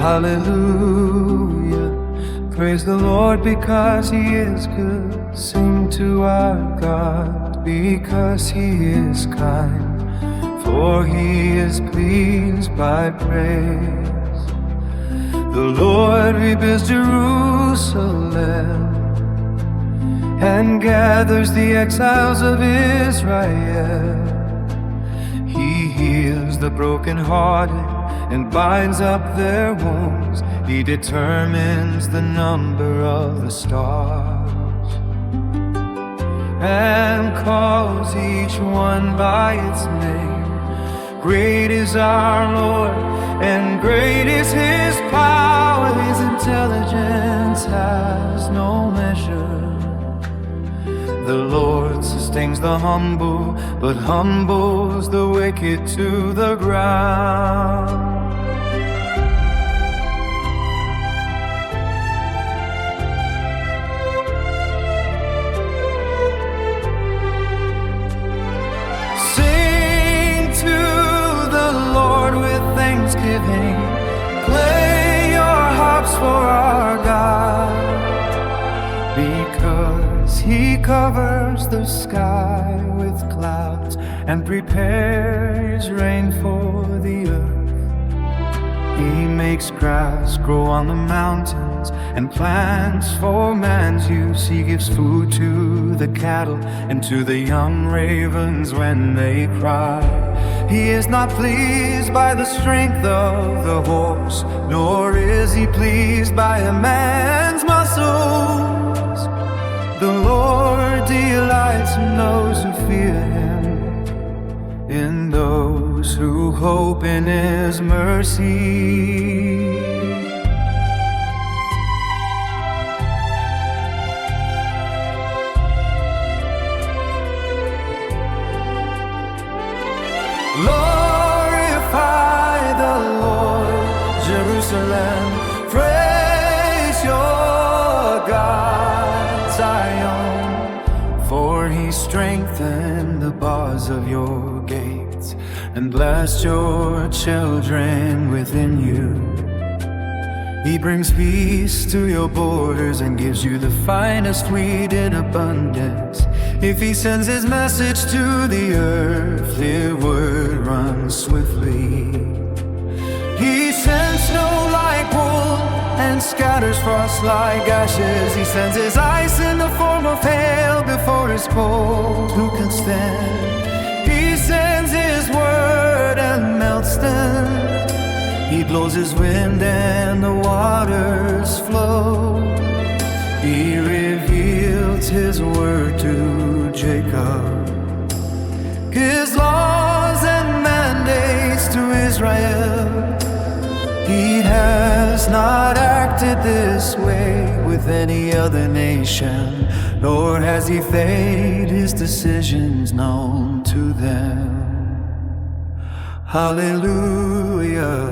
Hallelujah. Praise the Lord because He is good. Sing to our God because He is kind, for He is pleased by praise. The Lord rebuilds Jerusalem and gathers the exiles of Israel. He heals the brokenhearted and binds up their wounds. He determines the number of the stars and calls each one by its name. Great is our Lord, and great is His power. His intelligence has no measure. The Lord sustains the humble, but humbles the wicked to the ground. Sing to the Lord with thanksgiving. Play your harps for our God, because He covers the sky with clouds and prepares rain for the earth. He makes grass grow on the mountains and plants for man's use. He gives food to the cattle and to the young ravens when they cry. He is not pleased by the strength of the horse, nor is He pleased by a man's muscles. The Lord delights in those who fear Him, in those who hope in His mercy. Glorify the Lord, Jerusalem. Praise your God, Zion, for He strengthened the bars of your gates and blessed your children within you. He brings peace to your borders and gives you the finest wheat in abundance. If He sends His message to the earth, the word runs swiftly. He sends snow like wool and scatters frost like ashes. He sends His ice in the form of hail before His cold. Who can stand? He sends His word and melts them. He blows His wind and the waters flow. He revealed His word to Jacob, His laws and mandates to Israel. He has not acted this way with any other nation, nor has He made His decisions known to them. Hallelujah,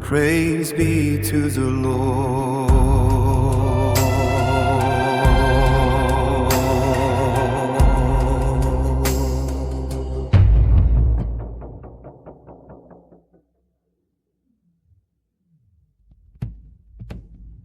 praise be to the Lord.